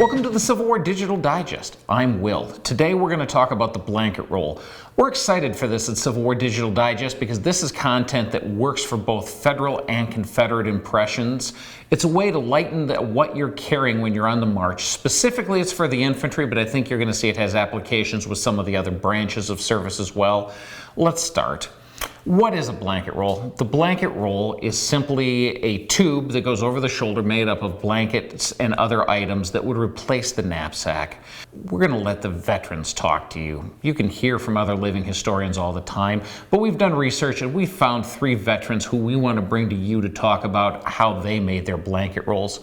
Welcome to the Civil War Digital Digest. I'm Will. Today we're going to talk about the blanket roll. We're excited for this at Civil War Digital Digest because this is content that works for both Federal and Confederate impressions. It's a way to lighten what you're carrying when you're on the march. Specifically, it's for the infantry, but I think you're going to see it has applications with some of the other branches of service as well. Let's start. What is a blanket roll? The blanket roll is simply a tube that goes over the shoulder made up of blankets and other items that would replace the knapsack. We're going to let the veterans talk to you. You can hear from other living historians all the time, but we've done research and we found 3 veterans who we want to bring to you to talk about how they made their blanket rolls.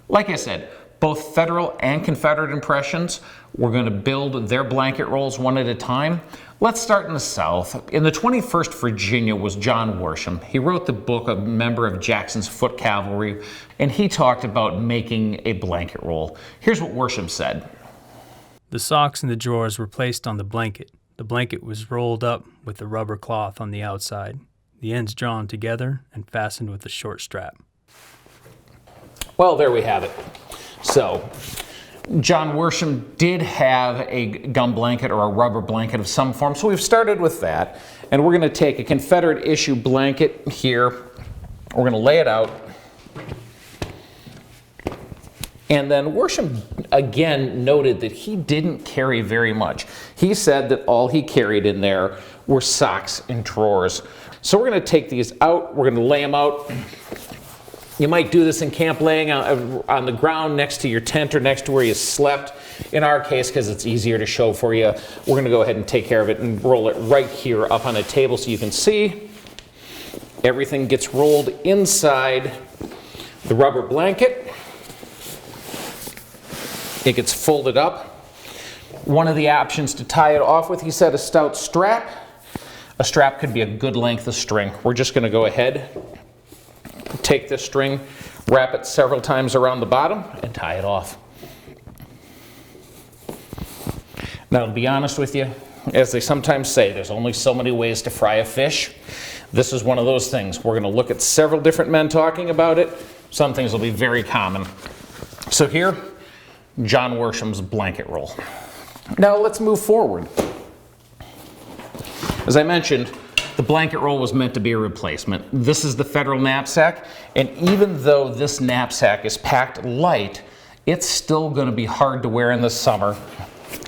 Like I said, both Federal and Confederate impressions, we're going to build their blanket rolls one at a time. Let's start in the South. In the 21st Virginia was John Worsham. He wrote the book, a member of Jackson's Foot Cavalry, and he talked about making a blanket roll. Here's what Worsham said. The socks in the drawers were placed on the blanket. The blanket was rolled up with the rubber cloth on the outside, the ends drawn together and fastened with a short strap. Well, there we have it. So, John Worsham did have a gum blanket or a rubber blanket of some form, so we've started with that. And we're going to take a Confederate issue blanket here. We're going to lay it out. And then Worsham again noted that he didn't carry very much. He said that all he carried in there were socks and drawers. So we're going to take these out. We're going to lay them out. You might do this in camp laying on the ground next to your tent or next to where you slept. In our case, because it's easier to show for you, we're going to go ahead and take care of it and roll it right here up on a table so you can see. Everything gets rolled inside the rubber blanket. It gets folded up. One of the options to tie it off with, he said, a stout strap. A strap could be a good length of string. We're just going to go ahead, take this string, wrap it several times around the bottom, and tie it off. Now, to be honest with you, as they sometimes say, there's only so many ways to fry a fish. This is one of those things. We're going to look at several different men talking about it. Some things will be very common. So here, John Worsham's blanket roll. Now let's move forward. As I mentioned, the blanket roll was meant to be a replacement. This is the Federal knapsack, and even though this knapsack is packed light, it's still going to be hard to wear in the summer.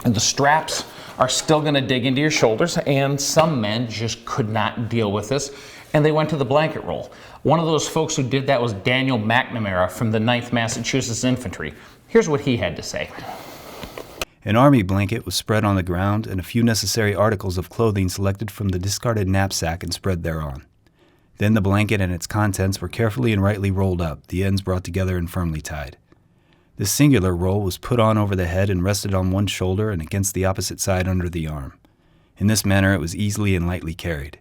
And the straps are still going to dig into your shoulders, and some men just could not deal with this, and they went to the blanket roll. One of those folks who did that was Daniel MacNamara from the 9th Massachusetts Infantry. Here's what he had to say. An army blanket was spread on the ground and a few necessary articles of clothing selected from the discarded knapsack and spread thereon. Then the blanket and its contents were carefully and rightly rolled up, the ends brought together and firmly tied. This singular roll was put on over the head and rested on one shoulder and against the opposite side under the arm. In this manner it was easily and lightly carried.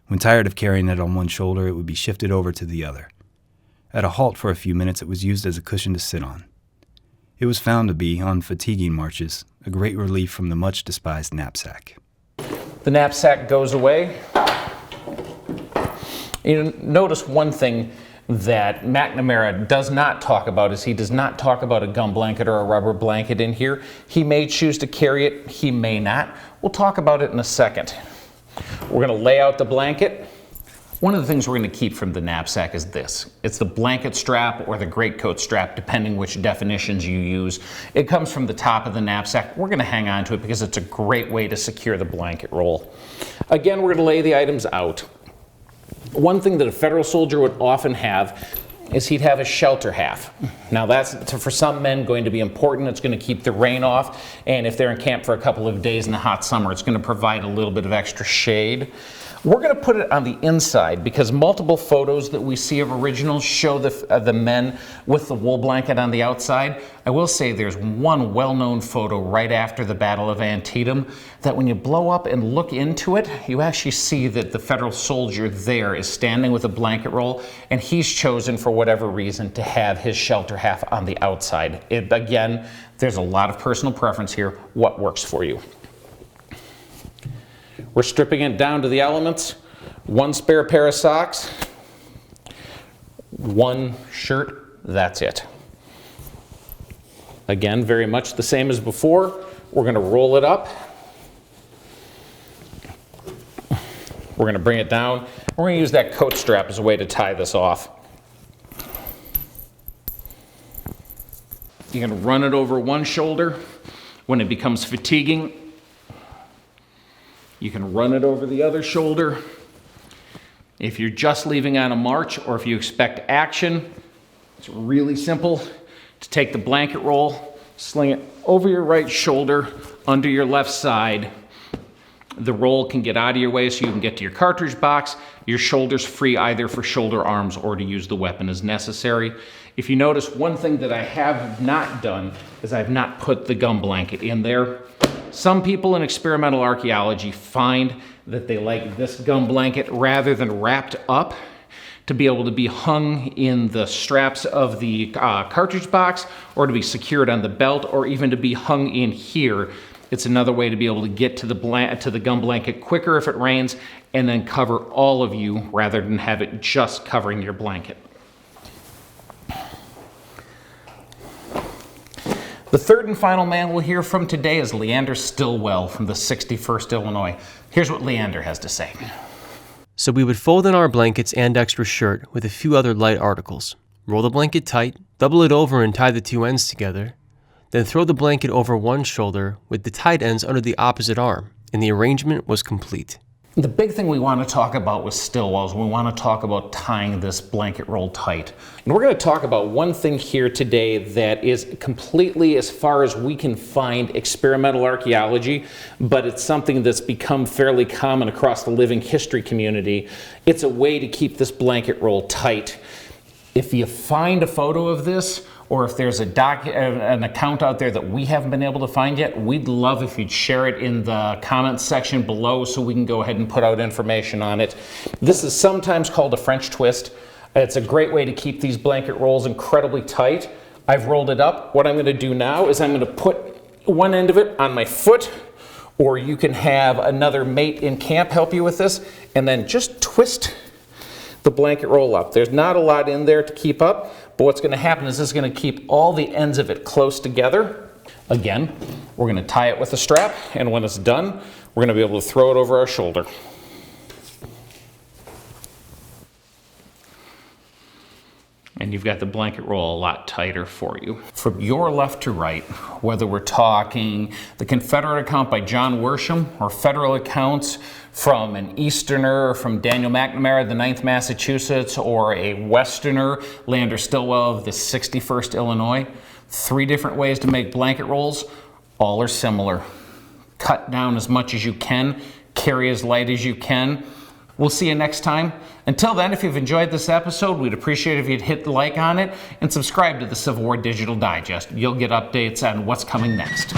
When tired of carrying it on one shoulder, it would be shifted over to the other. At a halt for a few minutes, it was used as a cushion to sit on. It was found to be, on fatiguing marches, a great relief from the much despised knapsack. The knapsack goes away. You notice one thing that MacNamara does not talk about is he does not talk about a gum blanket or a rubber blanket in here. He may choose to carry it, he may not. We'll talk about it in a second. We're going to lay out the blanket. One of the things we're going to keep from the knapsack is this. It's the blanket strap or the greatcoat strap, depending which definitions you use. It comes from the top of the knapsack. We're going to hang on to it because it's a great way to secure the blanket roll. Again, we're going to lay the items out. One thing that a Federal soldier would often have is he'd have a shelter half. Now that's, for some men, going to be important. It's going to keep the rain off, and if they're in camp for a couple of days in the hot summer, it's going to provide a little bit of extra shade. We're going to put it on the inside because multiple photos that we see of originals show the men with the wool blanket on the outside. I will say there's one well-known photo right after the Battle of Antietam that when you blow up and look into it, you actually see that the Federal soldier there is standing with a blanket roll, and he's chosen for whatever reason to have his shelter half on the outside. Again, there's a lot of personal preference here. What works for you? We're stripping it down to the elements. One spare pair of socks, one shirt, that's it. Again, very much the same as before. We're going to roll it up. We're going to bring it down. We're going to use that coat strap as a way to tie this off. You're going to run it over one shoulder. When it becomes fatiguing, you can run it over the other shoulder. If you're just leaving on a march or if you expect action, it's really simple to take the blanket roll, sling it over your right shoulder, under your left side. The roll can get out of your way so you can get to your cartridge box. Your shoulder's free either for shoulder arms or to use the weapon as necessary. If you notice, one thing that I have not done is I've not put the gum blanket in there. Some people in experimental archaeology find that they like this gum blanket rather than wrapped up to be able to be hung in the straps of the cartridge box, or to be secured on the belt, or even to be hung in here. It's another way to be able to get to the gum blanket quicker if it rains, and then cover all of you rather than have it just covering your blanket. The third and final man we'll hear from today is Leander Stillwell from the 61st Illinois. Here's what Leander has to say. So we would fold in our blankets and extra shirt with a few other light articles. Roll the blanket tight, double it over and tie the two ends together. Then throw the blanket over one shoulder with the tied ends under the opposite arm, and the arrangement was complete. The big thing we want to talk about with Stillwell is we want to talk about tying this blanket roll tight. And we're going to talk about one thing here today that is completely, as far as we can find, experimental archaeology, but it's something that's become fairly common across the living history community. It's a way to keep this blanket roll tight. If you find a photo of this, or if there's an account out there that we haven't been able to find yet, we'd love if you'd share it in the comments section below so we can go ahead and put out information on it. This is sometimes called a French twist. It's a great way to keep these blanket rolls incredibly tight. I've rolled it up. What I'm going to do now is I'm going to put one end of it on my foot, or you can have another mate in camp help you with this, and then just twist the blanket roll up. There's not a lot in there to keep up, but what's going to happen is this is going to keep all the ends of it close together. Again, we're going to tie it with a strap, and when it's done, we're going to be able to throw it over our shoulder. And you've got the blanket roll a lot tighter for you. From your left to right, whether we're talking the Confederate account by John Worsham or federal accounts from an Easterner, from Daniel MacNamara, the 9th Massachusetts, or a Westerner, Leander Stillwell of the 61st Illinois, 3 different ways to make blanket rolls. All are similar. Cut down as much as you can, carry as light as you can. We'll see you next time. Until then, if you've enjoyed this episode, we'd appreciate if you'd hit like on it and subscribe to the Civil War Digital Digest. You'll get updates on what's coming next.